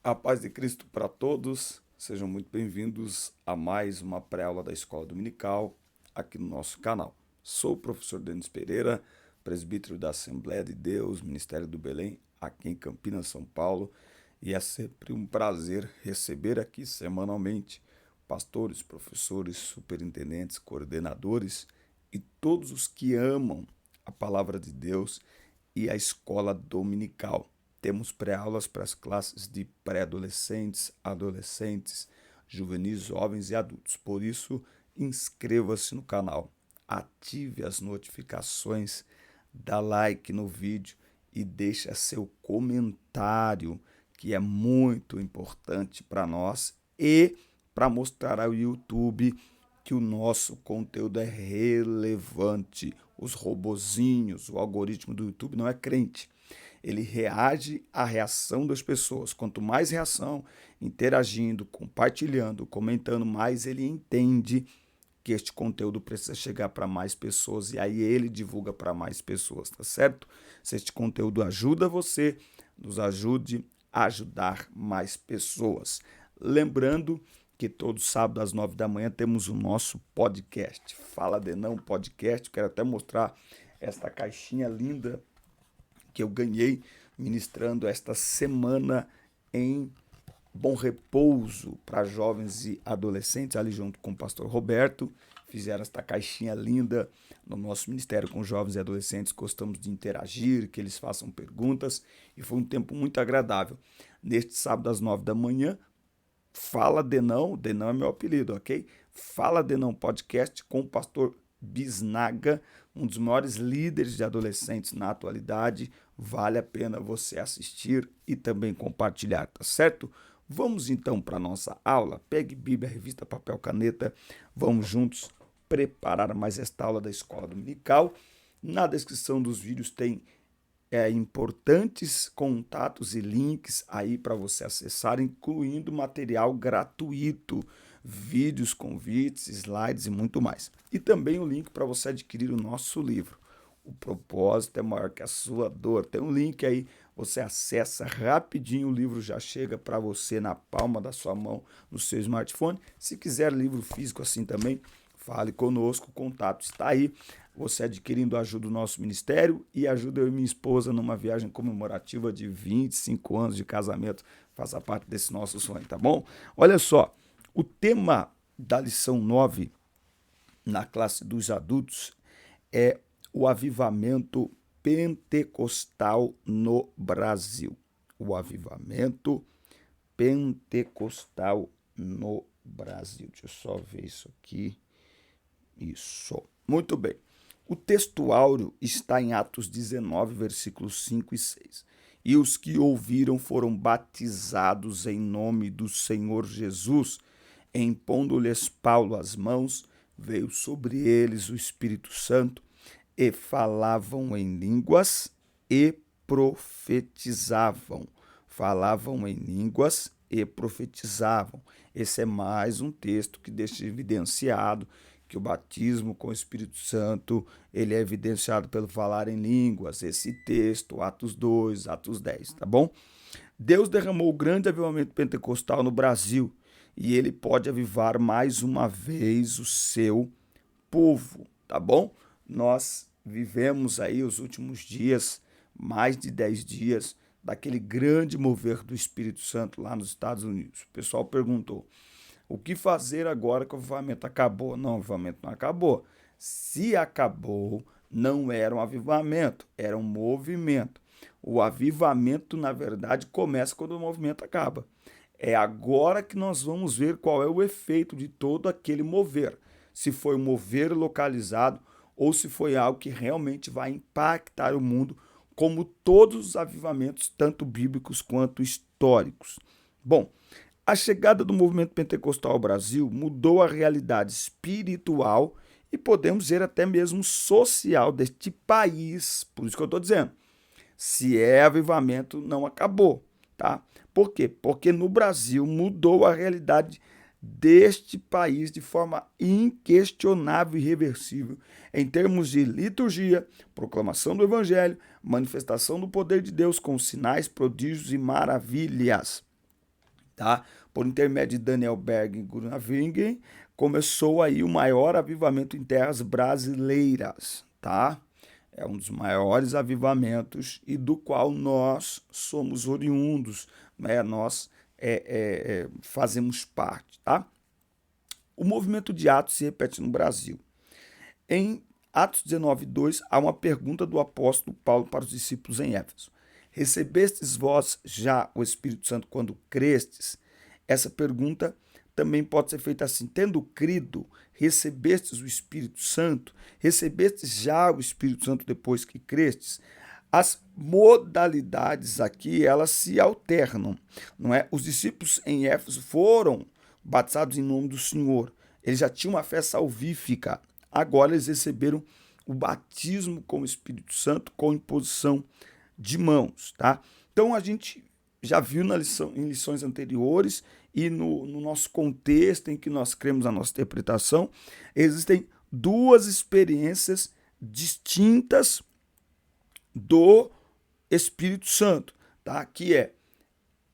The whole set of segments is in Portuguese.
A paz de Cristo para todos, sejam muito bem-vindos a mais uma pré-aula da Escola Dominical aqui no nosso canal. Sou o professor Denis Pereira, presbítero da Assembleia de Deus, Ministério do Belém, aqui em Campinas, São Paulo, e é sempre um prazer receber aqui semanalmente pastores, professores, superintendentes, coordenadores e todos os que amam a palavra de Deus e a escola dominical. Temos pré-aulas para as classes de pré-adolescentes, adolescentes, juvenis, jovens e adultos. Por isso, inscreva-se no canal, ative as notificações, dá like no vídeo e deixa seu comentário, que é muito importante para nós e para mostrar ao YouTube que o nosso conteúdo é relevante. Os robozinhos, o algoritmo do YouTube não é crente. Ele reage à reação das pessoas. Quanto mais reação, interagindo, compartilhando, comentando, mais ele entende que este conteúdo precisa chegar para mais pessoas e aí ele divulga para mais pessoas, tá certo? Se este conteúdo ajuda você, nos ajude a ajudar mais pessoas. Lembrando que todo sábado às 9 da manhã temos o nosso podcast. Fala de Não Podcast. Quero até mostrar esta caixinha linda que eu ganhei ministrando esta semana em Bom Repouso para jovens e adolescentes, ali junto com o pastor Roberto. Fizeram esta caixinha linda no nosso ministério com jovens e adolescentes. Gostamos de interagir, que eles façam perguntas e foi um tempo muito agradável. Neste sábado às 9 da manhã, Fala de Não é meu apelido, ok? Fala de Não Podcast com o pastor Bisnaga, um dos maiores líderes de adolescentes na atualidade. Vale a pena você assistir e também compartilhar, tá certo? Vamos então para a nossa aula. Pegue Bíblia, revista, papel, caneta. Vamos juntos preparar mais esta aula da Escola Dominical. Na descrição dos vídeos tem importantes contatos e links aí para você acessar, incluindo material gratuito, vídeos, convites, slides e muito mais. E também o link para você adquirir o nosso livro. O propósito é maior que a sua dor. Tem um link aí, você acessa rapidinho, o livro já chega para você na palma da sua mão, no seu smartphone. Se quiser livro físico assim também, fale conosco, o contato está aí. Você adquirindo ajuda o nosso ministério e ajuda eu e minha esposa numa viagem comemorativa de 25 anos de casamento. Faça parte desse nosso sonho, tá bom? Olha só, o tema da lição 9 na classe dos adultos é o avivamento pentecostal no Brasil. O avivamento pentecostal no Brasil. Deixa eu só ver isso aqui. Isso. Muito bem. O texto áureo está em Atos 19, versículos 5 e 6. E os que ouviram foram batizados em nome do Senhor Jesus. Impondo-lhes Paulo as mãos, veio sobre eles o Espírito Santo, e falavam em línguas e profetizavam. Falavam em línguas e profetizavam. Esse é mais um texto que deixa evidenciado que o batismo com o Espírito Santo, ele é evidenciado pelo falar em línguas. Esse texto, Atos 2, Atos 10, tá bom? Deus derramou o grande avivamento pentecostal no Brasil e ele pode avivar mais uma vez o seu povo, tá bom? Nós vivemos aí os últimos dias, mais de 10 dias, daquele grande mover do Espírito Santo lá nos Estados Unidos. O pessoal perguntou, o que fazer agora que o avivamento acabou? Não, o avivamento não acabou. Se acabou, não era um avivamento, era um movimento. O avivamento, na verdade, começa quando o movimento acaba. É agora que nós vamos ver qual é o efeito de todo aquele mover. Se foi um mover localizado ou se foi algo que realmente vai impactar o mundo, como todos os avivamentos, tanto bíblicos quanto históricos. Bom, a chegada do movimento pentecostal ao Brasil mudou a realidade espiritual e podemos dizer até mesmo social deste país. Por isso que eu estou dizendo, se é avivamento, não acabou, tá? Por quê? Porque no Brasil mudou a realidade deste país de forma inquestionável e irreversível em termos de liturgia, proclamação do evangelho, manifestação do poder de Deus com sinais, prodígios e maravilhas. tá? Por intermédio de Daniel Berg e Gunnar Wingren, começou aí o maior avivamento em terras brasileiras, tá? É um dos maiores avivamentos e do qual nós somos oriundos, né? Nós fazemos parte, tá? O movimento de Atos se repete no Brasil. Em Atos 19:2, há uma pergunta do apóstolo Paulo para os discípulos em Éfeso. Recebestes vós já o Espírito Santo quando crestes? Essa pergunta também pode ser feita assim: tendo crido, recebestes o Espírito Santo? Recebestes já o Espírito Santo depois que crestes? As modalidades aqui, elas se alternam, não é? Os discípulos em Éfeso foram batizados em nome do Senhor. Eles já tinham uma fé salvífica. Agora eles receberam o batismo com o Espírito Santo com imposição de mãos, tá? Então a gente já viu em lições anteriores e no nosso contexto em que nós cremos a nossa interpretação, existem duas experiências distintas do Espírito Santo, tá? Que é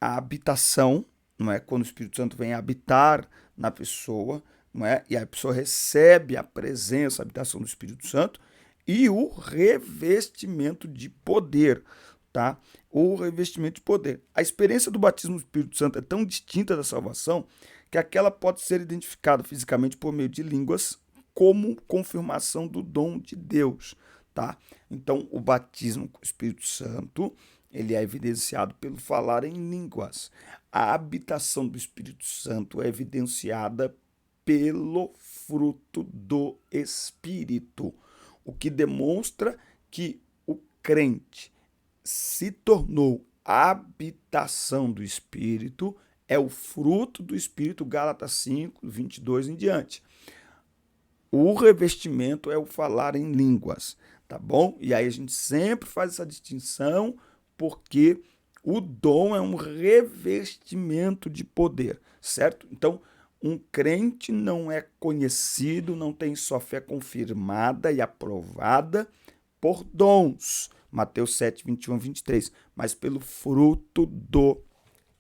a habitação, não é? Quando o Espírito Santo vem habitar na pessoa, não é? E a pessoa recebe a presença, a habitação do Espírito Santo, e o revestimento de poder, tá? O revestimento de poder. A experiência do batismo do Espírito Santo é tão distinta da salvação que aquela pode ser identificada fisicamente por meio de línguas como confirmação do dom de Deus, tá? Então, o batismo com o Espírito Santo, ele é evidenciado pelo falar em línguas. A habitação do Espírito Santo é evidenciada pelo fruto do Espírito, o que demonstra que o crente se tornou habitação do Espírito, é o fruto do Espírito, Gálatas 5, 22 em diante. O revestimento é o falar em línguas, tá bom? E aí a gente sempre faz essa distinção, porque o dom é um revestimento de poder, certo? Então, um crente não é conhecido, não tem sua fé confirmada e aprovada por dons, Mateus 7, 21 a 23, mas pelo fruto do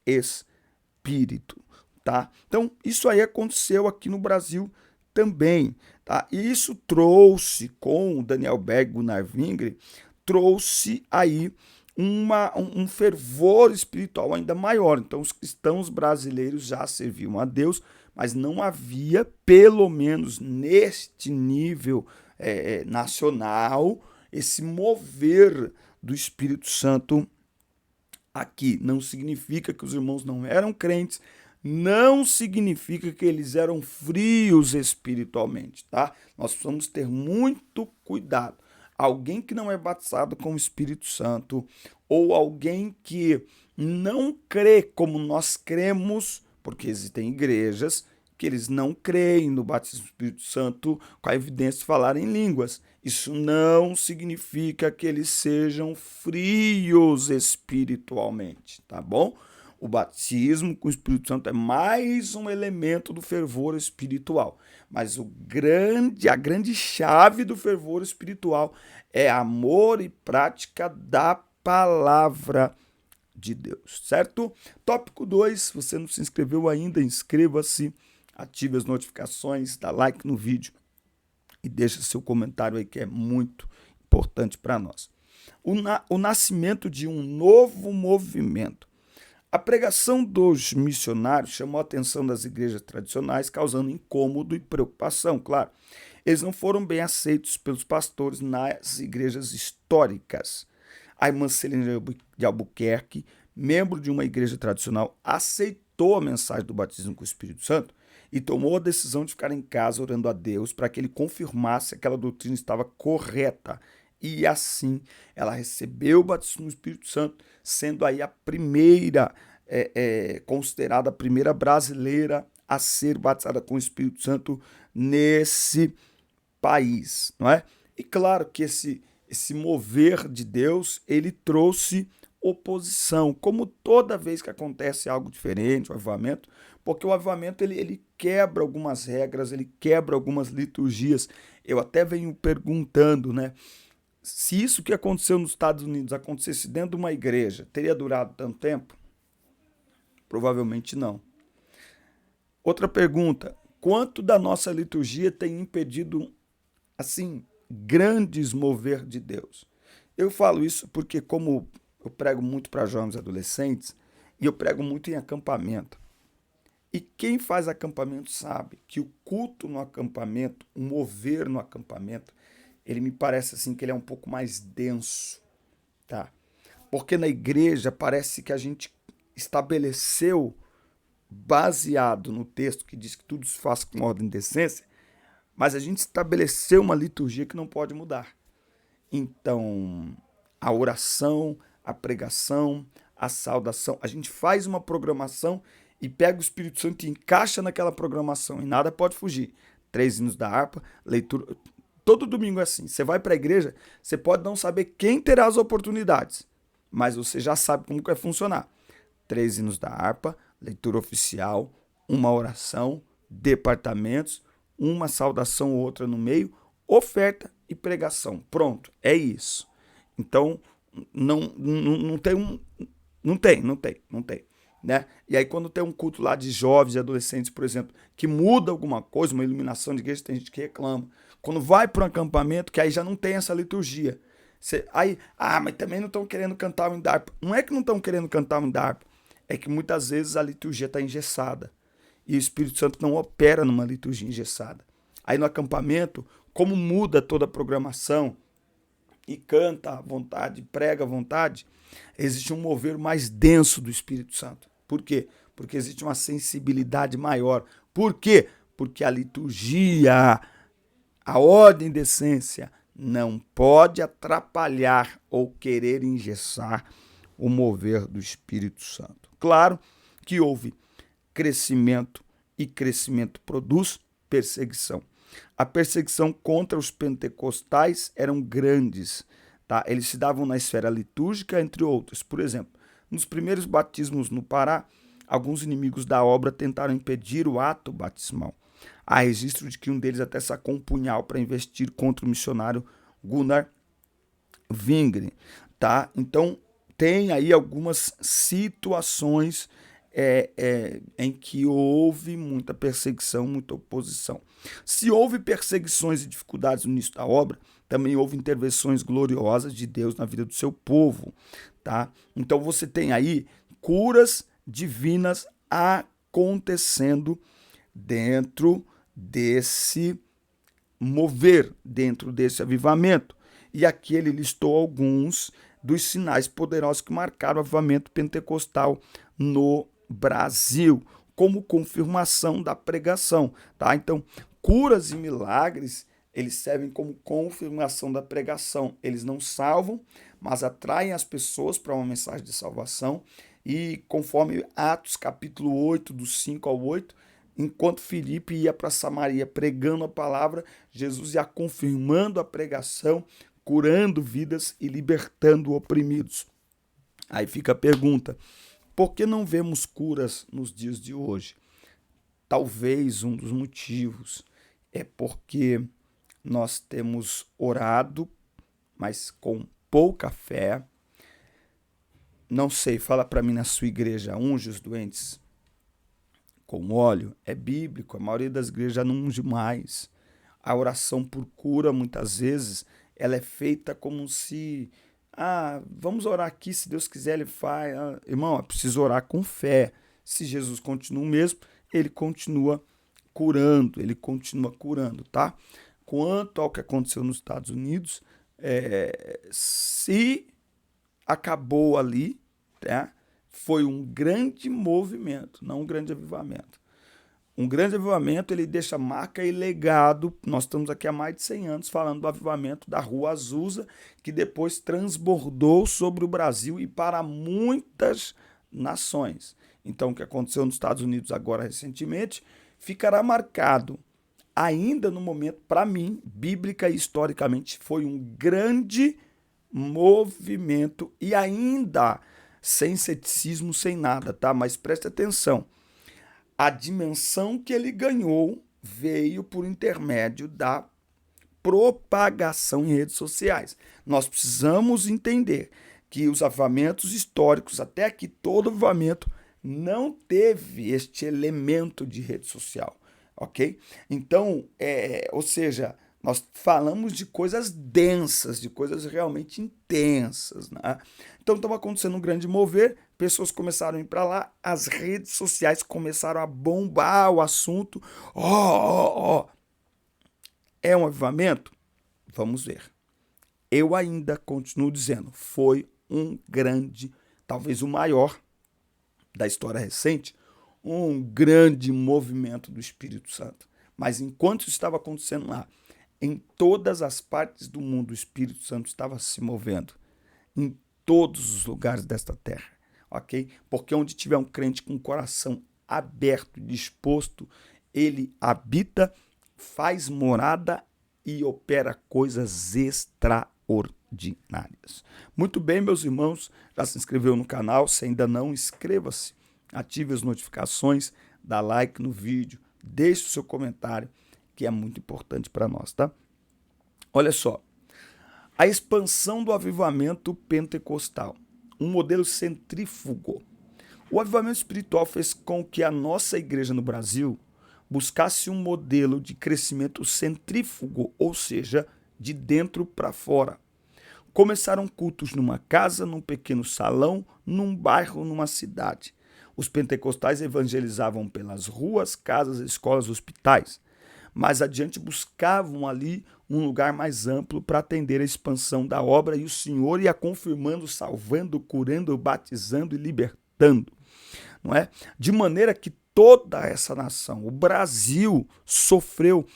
Espírito, tá? Então, isso aí aconteceu aqui no Brasil também, tá? E isso trouxe, com o Daniel Berg e Gunnar Wingren, trouxe aí um fervor espiritual ainda maior. Então, os cristãos brasileiros já serviam a Deus, mas não havia, pelo menos neste nível nacional, esse mover do Espírito Santo aqui. Não significa que os irmãos não eram crentes, não significa que eles eram frios espiritualmente, tá? Nós precisamos ter muito cuidado. Alguém que não é batizado com o Espírito Santo ou alguém que não crê como nós cremos, porque existem igrejas que eles não creem no batismo do Espírito Santo com a evidência de falar em línguas. Isso não significa que eles sejam frios espiritualmente, tá bom? O batismo com o Espírito Santo é mais um elemento do fervor espiritual. Mas a grande chave do fervor espiritual é amor e prática da palavra de Deus, certo? Tópico 2, se você não se inscreveu ainda, inscreva-se, ative as notificações, dá like no vídeo e deixa seu comentário aí que é muito importante para nós. O nascimento de um novo movimento. A pregação dos missionários chamou a atenção das igrejas tradicionais, causando incômodo e preocupação, claro. Eles não foram bem aceitos pelos pastores nas igrejas históricas. A irmã Celina de Albuquerque, membro de uma igreja tradicional, aceitou a mensagem do batismo com o Espírito Santo e tomou a decisão de ficar em casa orando a Deus para que ele confirmasse que aquela doutrina estava correta. E assim, ela recebeu o batismo do Espírito Santo, sendo aí a primeira, considerada a primeira brasileira a ser batizada com o Espírito Santo nesse país, não é? E claro que esse mover de Deus, ele trouxe oposição, como toda vez que acontece algo diferente, o avivamento, porque o avivamento ele quebra algumas regras, ele quebra algumas liturgias. Eu até venho perguntando, né? Se isso que aconteceu nos Estados Unidos acontecesse dentro de uma igreja, teria durado tanto tempo? Provavelmente não. Outra pergunta: quanto da nossa liturgia tem impedido, assim, grandes mover de Deus? Eu falo isso porque, como eu prego muito para jovens e adolescentes, e eu prego muito em acampamento. E quem faz acampamento sabe que o culto no acampamento, o mover no acampamento, ele me parece assim que ele é um pouco mais denso, tá? Porque na igreja parece que a gente estabeleceu, baseado no texto que diz que tudo se faz com ordem e decência, mas a gente estabeleceu uma liturgia que não pode mudar. Então, a oração, a pregação, a saudação, a gente faz uma programação e pega o Espírito Santo e encaixa naquela programação e nada pode fugir. 3 hinos da harpa, leitura. Todo domingo é assim. Você vai para a igreja, você pode não saber quem terá as oportunidades, mas você já sabe como que vai funcionar. 3 hinos da harpa, leitura oficial, uma oração, departamentos, uma saudação ou outra no meio, oferta e pregação. Pronto, é isso. Então, não tem não tem. Né? E aí quando tem um culto lá de jovens e adolescentes, por exemplo, que muda alguma coisa, uma iluminação de igreja, tem gente que reclama. Quando vai para um acampamento, que aí já não tem essa liturgia. Mas também não estão querendo cantar o hino da harpa. Não é que não estão querendo cantar o hino da harpa, é que muitas vezes a liturgia está engessada. E o Espírito Santo não opera numa liturgia engessada. Aí no acampamento, como muda toda a programação, e canta à vontade, prega à vontade, existe um mover mais denso do Espírito Santo. Por quê? Porque existe uma sensibilidade maior. Por quê? Porque a liturgia, a ordem de decência, não pode atrapalhar ou querer engessar o mover do Espírito Santo. Claro que houve crescimento e crescimento produz perseguição. A perseguição contra os pentecostais eram grandes, tá? Eles se davam na esfera litúrgica, entre outros. Por exemplo, nos primeiros batismos no Pará, alguns inimigos da obra tentaram impedir o ato batismal. Há registro de que um deles até sacou um punhal para investir contra o missionário Gunnar Wingren, tá? Então, tem aí algumas situações em que houve muita perseguição, muita oposição. Se houve perseguições e dificuldades no início da obra, também houve intervenções gloriosas de Deus na vida do seu povo, tá? Então você tem aí curas divinas acontecendo dentro desse mover, dentro desse avivamento. E aqui ele listou alguns dos sinais poderosos que marcaram o avivamento pentecostal no Brasil, como confirmação da pregação, tá? Então, curas e milagres, eles servem como confirmação da pregação. Eles não salvam, mas atraem as pessoas para uma mensagem de salvação. E conforme Atos capítulo 8, do 5 ao 8, enquanto Filipe ia para Samaria pregando a palavra, Jesus ia confirmando a pregação, curando vidas e libertando oprimidos. Aí fica a pergunta: por que não vemos curas nos dias de hoje? Talvez um dos motivos é porque nós temos orado, mas com pouca fé. Não sei, fala para mim na sua igreja, unge os doentes com óleo? É bíblico, a maioria das igrejas já não unge mais. A oração por cura, muitas vezes, ela é feita como se... vamos orar aqui, se Deus quiser ele faz. Irmão, é preciso orar com fé. Se Jesus continua o mesmo, ele continua curando, tá? Quanto ao que aconteceu nos Estados Unidos, se acabou ali, tá? Foi um grande movimento, não um grande avivamento. Um grande avivamento, ele deixa marca e legado. Nós estamos aqui há mais de 100 anos falando do avivamento da Rua Azusa, que depois transbordou sobre o Brasil e para muitas nações. Então, o que aconteceu nos Estados Unidos agora recentemente ficará marcado ainda no momento, para mim, bíblica e historicamente, foi um grande movimento e ainda sem ceticismo, sem nada, tá? Mas preste atenção. A dimensão que ele ganhou veio por intermédio da propagação em redes sociais. Nós precisamos entender que os avivamentos históricos, até aqui todo avivamento, não teve este elemento de rede social, ok? Então, ou seja, nós falamos de coisas densas, de coisas realmente intensas, né? Então estava acontecendo um grande mover, pessoas começaram a ir para lá, as redes sociais começaram a bombar o assunto. Ó. É um avivamento? Vamos ver. Eu ainda continuo dizendo, foi um grande, talvez o maior da história recente, um grande movimento do Espírito Santo. Mas enquanto isso estava acontecendo lá, em todas as partes do mundo, o Espírito Santo estava se movendo. Em todos os lugares desta terra, ok? Porque onde tiver um crente com o coração aberto e disposto, ele habita, faz morada e opera coisas extraordinárias. Muito bem, meus irmãos, já se inscreveu no canal? Se ainda não, inscreva-se, ative as notificações, dá like no vídeo, deixe o seu comentário, que é muito importante para nós, tá? Olha só, a expansão do avivamento pentecostal, um modelo centrífugo. O avivamento espiritual fez com que a nossa igreja no Brasil buscasse um modelo de crescimento centrífugo, ou seja, de dentro para fora. Começaram cultos numa casa, num pequeno salão, num bairro, numa cidade. Os pentecostais evangelizavam pelas ruas, casas, escolas, hospitais. Mais adiante buscavam ali um lugar mais amplo para atender a expansão da obra, e o Senhor ia confirmando, salvando, curando, batizando e libertando, não é? De maneira que toda essa nação, o Brasil, sofreu,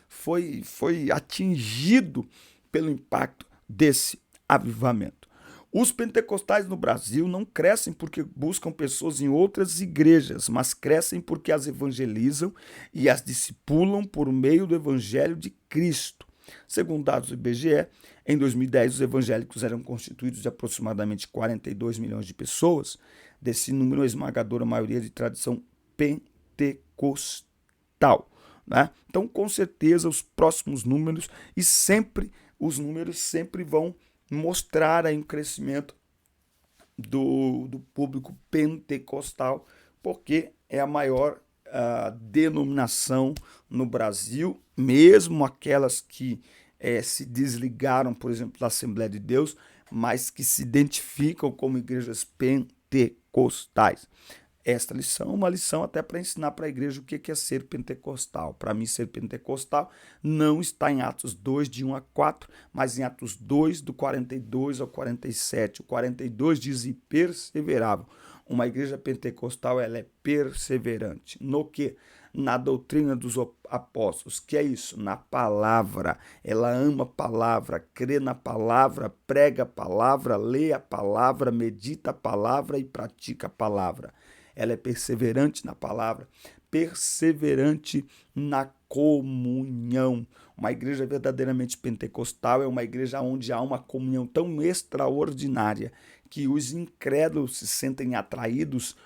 foi atingido pelo impacto desse avivamento. Os pentecostais no Brasil não crescem porque buscam pessoas em outras igrejas, mas crescem porque as evangelizam e as discipulam por meio do evangelho de Cristo. Segundo dados do IBGE, em 2010 os evangélicos eram constituídos de aproximadamente 42 milhões de pessoas. Desse número, a esmagadora maioria de tradição pentecostal, né? Então, com certeza, os próximos números os números sempre vão mostrar aí um crescimento do público pentecostal, porque é a maior denominação no Brasil, mesmo aquelas que se desligaram, por exemplo, da Assembleia de Deus, mas que se identificam como igrejas pentecostais. Esta lição é uma lição até para ensinar para a igreja o que é ser pentecostal. Para mim, ser pentecostal não está em Atos 2, de 1 a 4, mas em Atos 2, do 42 ao 47. O 42 diz: e perseveravam. Uma igreja pentecostal, ela é perseverante. No quê? Na doutrina dos apóstolos. Que é isso? Na palavra. Ela ama a palavra, crê na palavra, prega a palavra, lê a palavra, medita a palavra e pratica a palavra. Ela é perseverante na palavra, perseverante na comunhão. Uma igreja verdadeiramente pentecostal é uma igreja onde há uma comunhão tão extraordinária que os incrédulos se sentem atraídos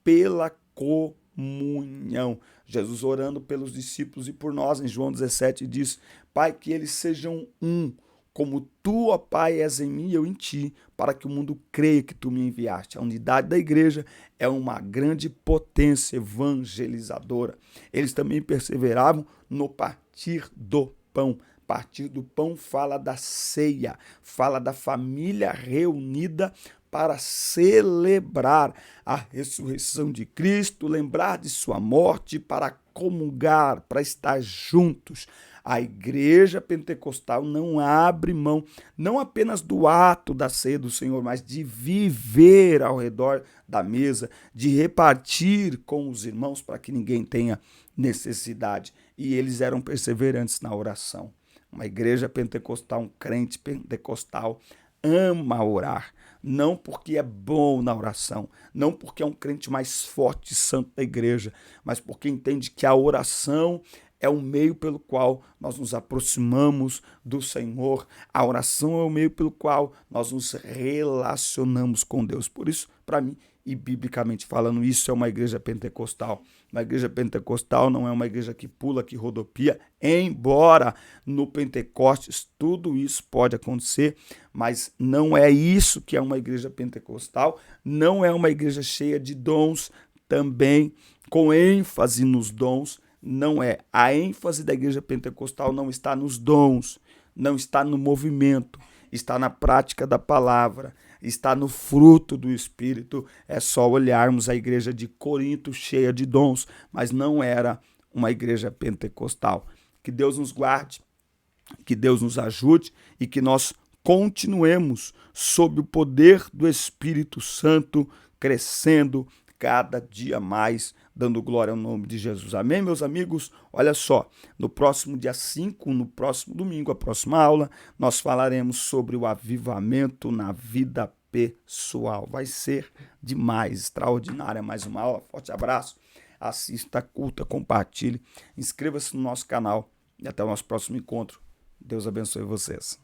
pela comunhão. Jesus, orando pelos discípulos e por nós, em João 17, diz: Pai, que eles sejam um, como tu, ó Pai, és em mim e eu em ti, para que o mundo creia que tu me enviaste. A unidade da igreja é uma grande potência evangelizadora. Eles também perseveravam no partir do pão. Partir do pão fala da ceia, fala da família reunida para celebrar a ressurreição de Cristo, lembrar de sua morte, para comungar, para estar juntos. A igreja pentecostal não abre mão, não apenas do ato da ceia do Senhor, mas de viver ao redor da mesa, de repartir com os irmãos para que ninguém tenha necessidade. E eles eram perseverantes na oração. Uma igreja pentecostal, um crente pentecostal ama orar, não porque é bom na oração, não porque é um crente mais forte e santo da igreja, mas porque entende que a oração é o meio pelo qual nós nos aproximamos do Senhor. A oração é o meio pelo qual nós nos relacionamos com Deus. Por isso, para mim, e biblicamente falando, isso é uma igreja pentecostal. Uma igreja pentecostal não é uma igreja que pula, que rodopia, embora no Pentecostes tudo isso pode acontecer, mas não é isso que é uma igreja pentecostal, não é uma igreja cheia de dons, também com ênfase nos dons, não é. A ênfase da igreja pentecostal não está nos dons, não está no movimento, está na prática da palavra, está no fruto do Espírito. É só olharmos a igreja de Corinto cheia de dons, mas não era uma igreja pentecostal. Que Deus nos guarde, que Deus nos ajude e que nós continuemos sob o poder do Espírito Santo, crescendo cada dia mais, dando glória ao nome de Jesus. Amém, meus amigos? Olha só, no próximo dia 5, no próximo domingo, a próxima aula, nós falaremos sobre o avivamento na vida pessoal. Vai ser demais, extraordinária mais uma aula. Forte abraço, assista, curta, compartilhe, inscreva-se no nosso canal e até o nosso próximo encontro. Deus abençoe vocês.